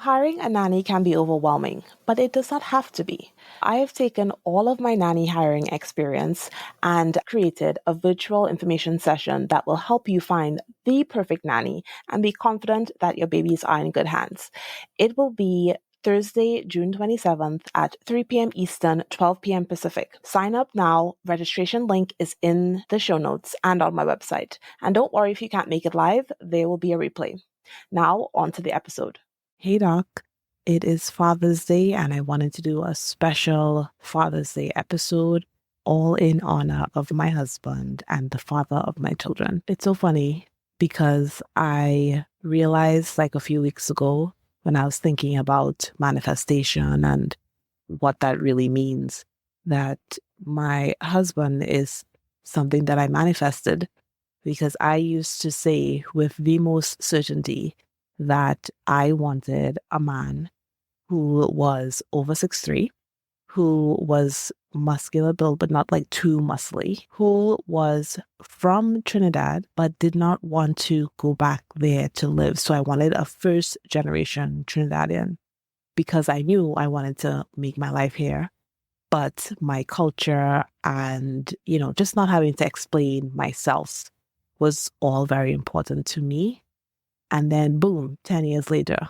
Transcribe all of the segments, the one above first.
Hiring a nanny can be overwhelming, but it does not have to be. I have taken all of my nanny hiring experience and created a virtual information session that will help you find the perfect nanny and be confident that your babies are in good hands. It will be Thursday, June 27th at 3 p.m. Eastern, 12 p.m. Pacific. Sign up now. Registration link is in the show notes and on my website. And don't worry if you can't make it live, there will be a replay. Now, on to the episode. Hey, Doc. It is Father's Day, and I wanted to do a special Father's Day episode, all in honor of my husband and the father of my children. It's so funny because I realized like a few weeks ago when I was thinking about manifestation and what that really means, that my husband is something that I manifested, because I used to say with the most certainty that I wanted a man who was over 6'3", who was muscular built, but not like too muscly, who was from Trinidad, but did not want to go back there to live. So I wanted a first generation Trinidadian because I knew I wanted to make my life here. But my culture and, just not having to explain myself was all very important to me. And then boom, 10 years later,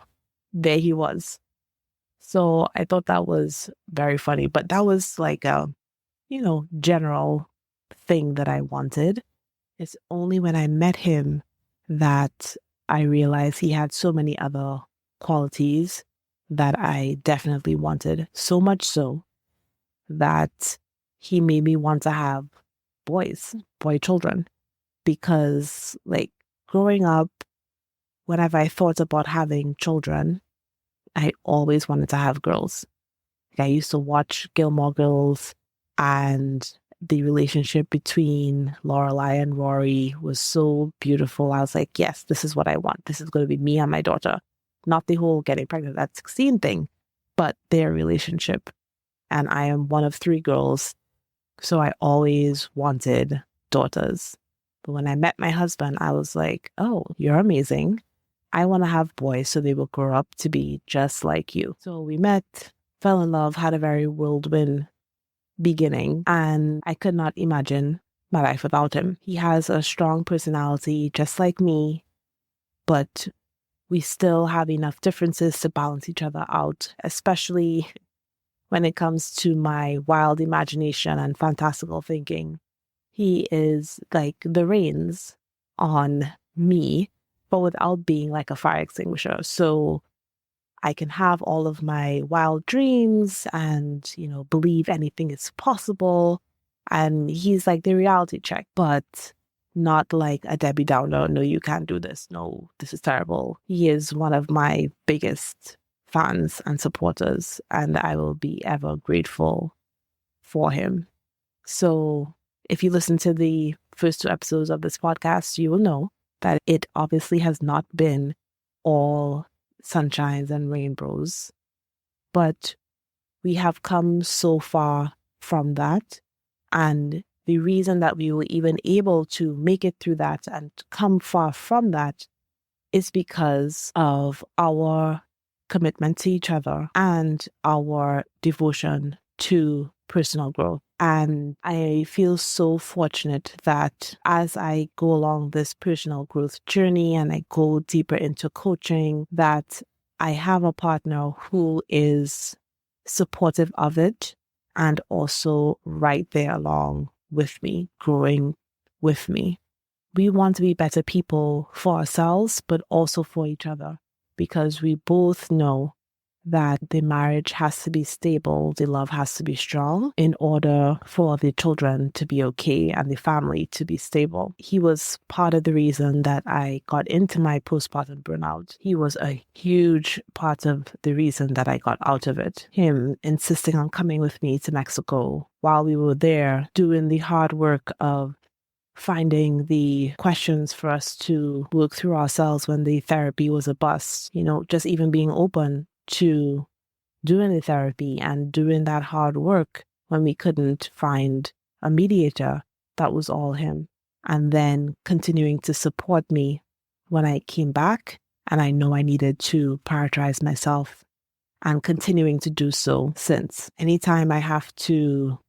there he was. So I thought that was very funny, but that was like a, general thing that I wanted. It's only when I met him that I realized he had so many other qualities that I definitely wanted. So much so that he made me want to have boy children, because like growing up, whenever I thought about having children, I always wanted to have girls. I used to watch Gilmore Girls, and the relationship between Lorelai and Rory was so beautiful. I was like, yes, this is what I want. This is going to be me and my daughter. Not the whole getting pregnant at 16 thing, but their relationship. And I am one of 3 girls, so I always wanted daughters. But when I met my husband, I was like, oh, you're amazing. I want to have boys so they will grow up to be just like you. So we met, fell in love, had a very whirlwind beginning, and I could not imagine my life without him. He has a strong personality just like me, but we still have enough differences to balance each other out, especially when it comes to my wild imagination and fantastical thinking. He is like the reins on me, but without being like a fire extinguisher. So I can have all of my wild dreams and, believe anything is possible. And he's like the reality check, but not like a Debbie Downer. No, you can't do this. No, this is terrible. He is one of my biggest fans and supporters, and I will be ever grateful for him. So if you listen to the first 2 episodes of this podcast, you will know that it obviously has not been all sunshines and rainbows, but we have come so far from that. And the reason that we were even able to make it through that and come far from that is because of our commitment to each other and our devotion to personal growth. And I feel so fortunate that as I go along this personal growth journey and I go deeper into coaching, that I have a partner who is supportive of it and also right there along with me, growing with me. We want to be better people for ourselves, but also for each other, because we both know that the marriage has to be stable, the love has to be strong in order for the children to be okay and the family to be stable. He was part of the reason that I got into my postpartum burnout. He was a huge part of the reason that I got out of it. Him insisting on coming with me to Mexico while we were there, doing the hard work of finding the questions for us to work through ourselves when the therapy was a bust, just even being open to doing the therapy and doing that hard work when we couldn't find a mediator. That was all him. And then continuing to support me when I came back And I know I needed to prioritize myself, and continuing to do so since. Anytime I have to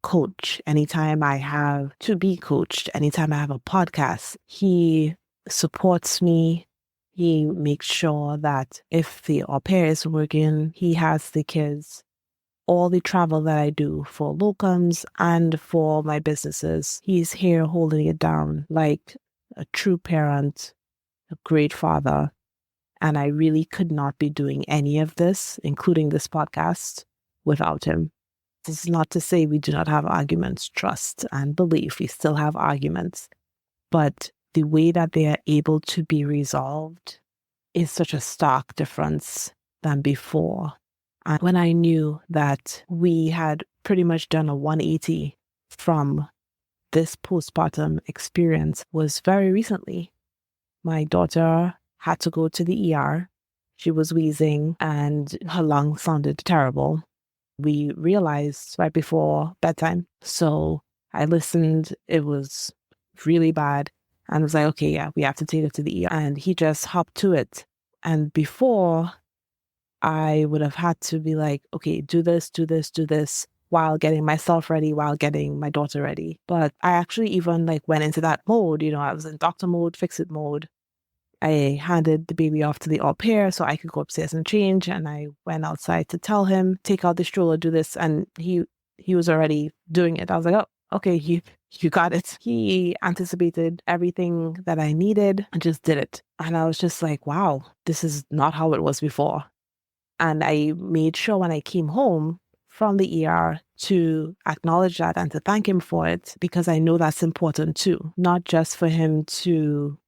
coach, anytime I have to be coached, anytime I have a podcast, he supports me. He makes sure that if the au pair is working, he has the kids. All the travel that I do for locums and for my businesses, he's here holding it down like a true parent, a great father. And I really could not be doing any of this, including this podcast, without him. This is not to say we do not have arguments, trust and belief. We still have arguments. But the way that they are able to be resolved is such a stark difference than before. And when I knew that we had pretty much done a 180 from this postpartum experience was very recently. My daughter had to go to the ER. She was wheezing and her lungs sounded terrible. We realized right before bedtime. So I listened. It was really bad. And was like, okay, yeah, we have to take her to the ER. And he just hopped to it. And before, I would have had to be like, okay, do this, while getting myself ready, while getting my daughter ready. But I actually even went into that mode. I was in doctor mode, fix it mode. I handed the baby off to the au pair so I could go upstairs and change. And I went outside to tell him, take out the stroller, do this. And he was already doing it. I was like, oh, okay, you got it. He anticipated everything that I needed and just did it. And I was just like, wow, this is not how it was before. And I made sure when I came home from the ER to acknowledge that and to thank him for it, because I know that's important too. Not just for him to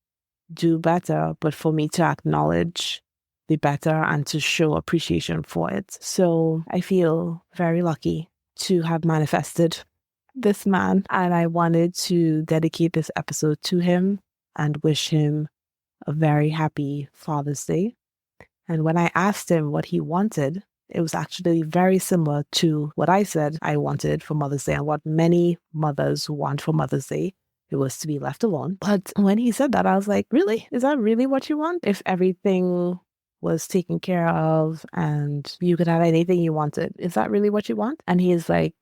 do better, but for me to acknowledge the better and to show appreciation for it. So I feel very lucky to have manifested this man. And I wanted to dedicate this episode to him and wish him a very happy Father's Day. And when I asked him what he wanted, it was actually very similar to what I said I wanted for Mother's Day and what many mothers want for Mother's Day. It was to be left alone. But when he said that, I was like, really? Is that really what you want? If everything was taken care of and you could have anything you wanted, is that really what you want? And he's like,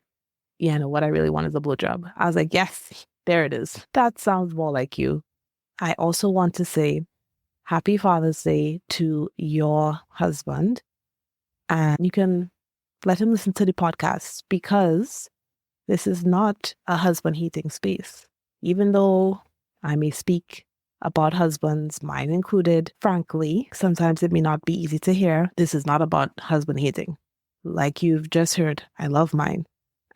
yeah, no, what I really want is a blowjob. I was like, yes, there it is. That sounds more like you. I also want to say Happy Father's Day to your husband. And you can let him listen to the podcast, because this is not a husband hating space. Even though I may speak about husbands, mine included, frankly, sometimes it may not be easy to hear. This is not about husband hating. Like you've just heard, I love mine.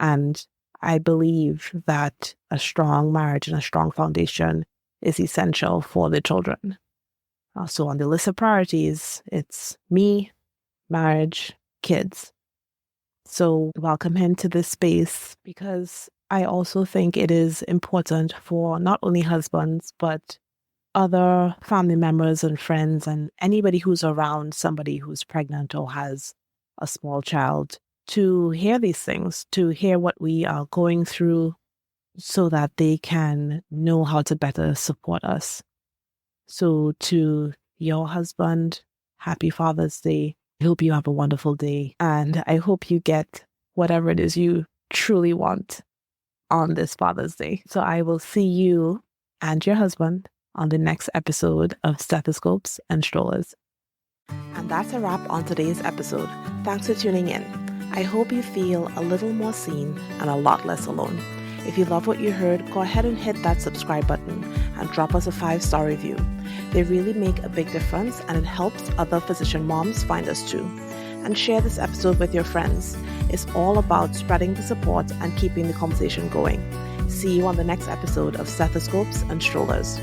And I believe that a strong marriage and a strong foundation is essential for the children. So on the list of priorities, it's me, marriage, kids. So welcome him to this space, because I also think it is important for not only husbands, but other family members and friends and anybody who's around somebody who's pregnant or has a small child to hear these things, to hear what we are going through so that they can know how to better support us. So to your husband, happy Father's Day. I hope you have a wonderful day, and I hope you get whatever it is you truly want on this Father's Day. So I will see you and your husband on the next episode of Stethoscopes and Strollers. And that's a wrap on today's episode. Thanks for tuning in. I hope you feel a little more seen and a lot less alone. If you love what you heard, go ahead and hit that subscribe button and drop us a 5-star review. They really make a big difference, and it helps other physician moms find us too. And share this episode with your friends. It's all about spreading the support and keeping the conversation going. See you on the next episode of Stethoscopes and Strollers.